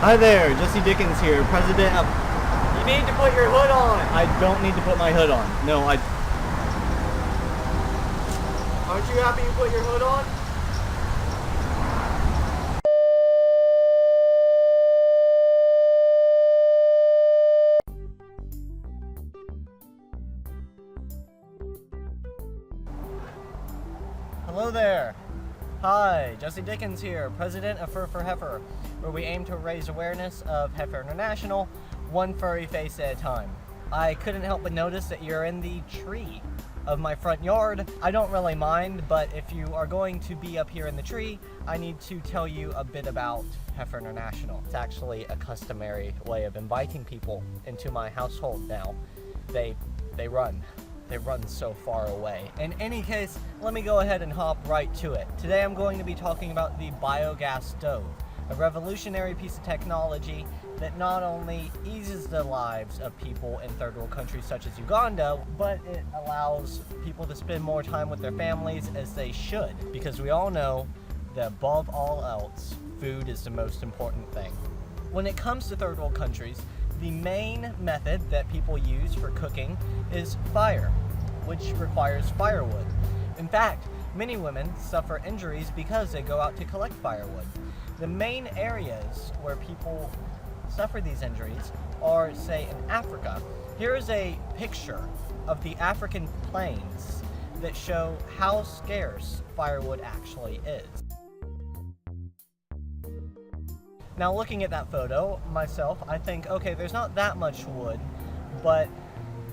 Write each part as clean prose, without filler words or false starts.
Hi there, Jesse Dickens here, president of... You need to put your hood on. I don't need to put my hood on. No, Aren't you happy you put your hood on? Hello there. Hi, Jesse Dickens here, president of Fur for Heifer, where we aim to raise awareness of Heifer International, one furry face at a time. I couldn't help but notice that you're in the tree of my front yard. I don't really mind, but if you are going to be up here in the tree, I need to tell you a bit about Heifer International. It's actually a customary way of inviting people into my household now. They run so far away. In any case, let me go ahead and hop right to it. Today I'm going to be talking about the biogas stove, a revolutionary piece of technology that not only eases the lives of people in third world countries such as Uganda, but it allows people to spend more time with their families as they should, because we all know that above all else, food is the most important thing. When it comes to third world countries, the main method that people use for cooking is fire, which requires firewood. In fact, many women suffer injuries because they go out to collect firewood. The main areas where people suffer these injuries are, say, in Africa. Here is a picture of the African plains that show how scarce firewood actually is. Now, looking at that photo, myself, I think, okay, there's not that much wood, but,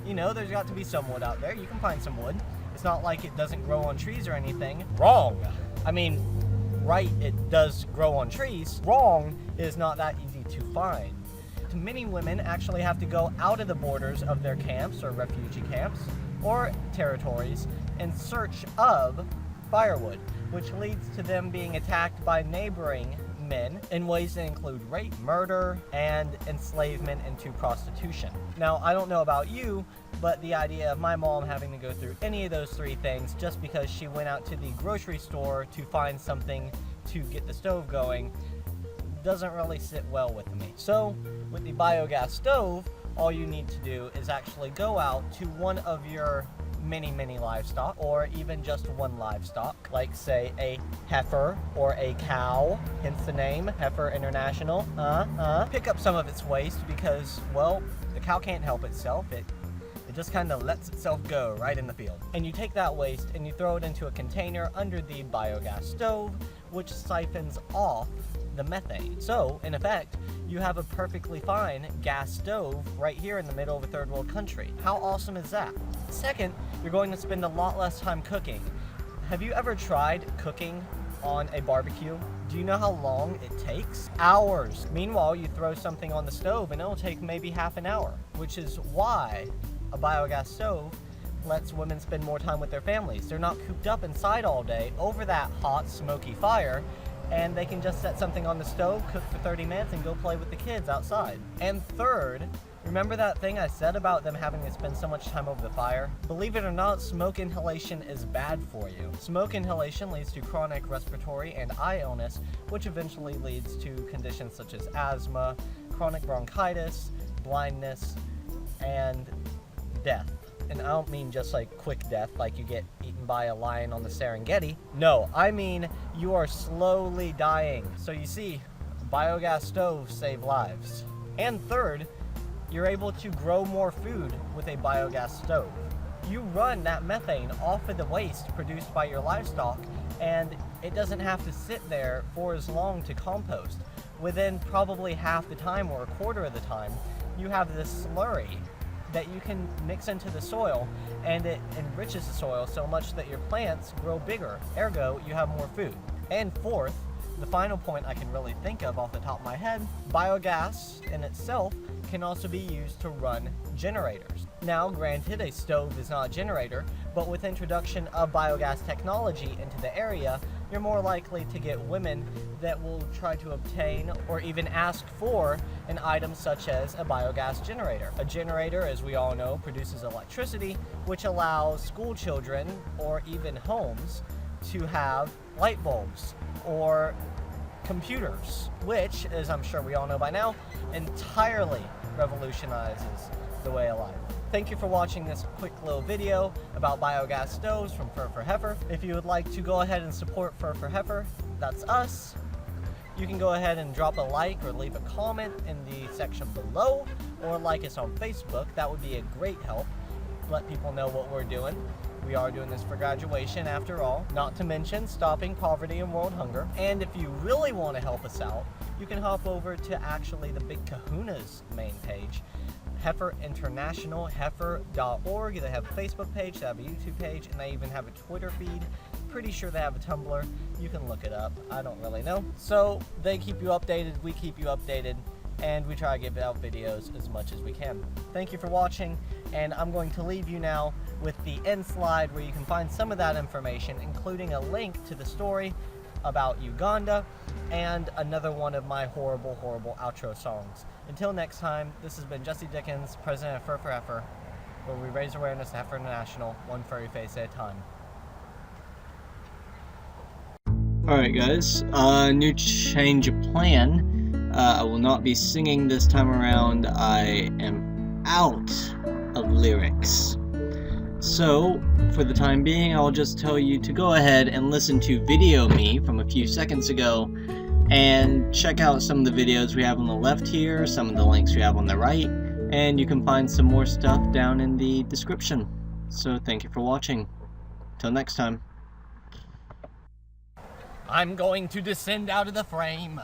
you know, there's got to be some wood out there. You can find some wood. It's not like it doesn't grow on trees or anything. Wrong! I mean, right, it does grow on trees. Wrong is not that easy to find. Many women actually have to go out of the borders of their camps or refugee camps or territories in search of firewood, which leads to them being attacked by neighboring men in ways that include rape, murder, and enslavement into prostitution. Now, I don't know about you, but the idea of my mom having to go through any of those three things just because she went out to the grocery store to find something to get the stove going doesn't really sit well with me. So, with the biogas stove, all you need to do is actually go out to one of your many livestock, or even just one livestock, like say a heifer or a cow, hence the name, Heifer International. Pick up some of its waste because, well, the cow can't help itself. It just kind of lets itself go right in the field. And you take that waste and you throw it into a container under the biogas stove, which siphons off the methane. So, in effect, you have a perfectly fine gas stove right here in the middle of a third world country. How awesome is that? Second, you're going to spend a lot less time cooking. Have you ever tried cooking on a barbecue? Do you know how long it takes? Hours. Meanwhile, you throw something on the stove and it'll take maybe half an hour, which is why a biogas stove lets women spend more time with their families. They're not cooped up inside all day over that hot, smoky fire, and they can just set something on the stove, cook for 30 minutes, and go play with the kids outside. And third, remember that thing I said about them having to spend so much time over the fire? Believe it or not, smoke inhalation is bad for you. Smoke inhalation leads to chronic respiratory and eye illness, which eventually leads to conditions such as asthma, chronic bronchitis, blindness, and death. And I don't mean just like quick death, like you get eaten by a lion on the Serengeti. No, I mean you are slowly dying. So you see, biogas stoves save lives. And third, you're able to grow more food with a biogas stove. You run that methane off of the waste produced by your livestock, and it doesn't have to sit there for as long to compost. Within probably half the time or a quarter of the time, you have this slurry that you can mix into the soil, and it enriches the soil so much that your plants grow bigger, ergo you have more food. And fourth, the final point I can really think of off the top of my head, biogas in itself can also be used to run generators. Now, granted, a stove is not a generator, but with introduction of biogas technology into the area, you're more likely to get women that will try to obtain or even ask for an item such as a biogas generator. A generator, as we all know, produces electricity, which allows school children or even homes to have light bulbs or computers, which, as I'm sure we all know by now, entirely revolutionizes the way of life. Thank you for watching this quick little video about biogas stoves from Fur for Heifer. If you would like to go ahead and support Fur for Heifer, that's us. You can go ahead and drop a like or leave a comment in the section below, or like us on Facebook. That would be a great help. Let people know what we're doing. We are doing this for graduation after all, not to mention stopping poverty and world hunger. And if you really want to help us out, you can hop over to actually the Big Kahuna's main page, Heifer International, heifer.org. They have a Facebook page, they have a YouTube page, and they even have a Twitter feed. Pretty sure they have a Tumblr. You can look it up. I don't really know. So they keep you updated, we keep you updated, and we try to give out videos as much as we can. Thank you for watching, and I'm going to leave you now with the end slide where you can find some of that information, including a link to the story about Uganda and another one of my horrible, horrible outro songs. Until next time, this has been Jesse Dickens, president of Fur for Heifer, where we raise awareness of Heifer International, one furry face at a time. Alright guys, new change of plan. I will not be singing this time around. I am out of lyrics. So, for the time being, I'll just tell you to go ahead and listen to Video Me from a few seconds ago, and check out some of the videos we have on the left here, some of the links we have on the right, and you can find some more stuff down in the description. So, thank you for watching. Till next time. I'm going to descend out of the frame.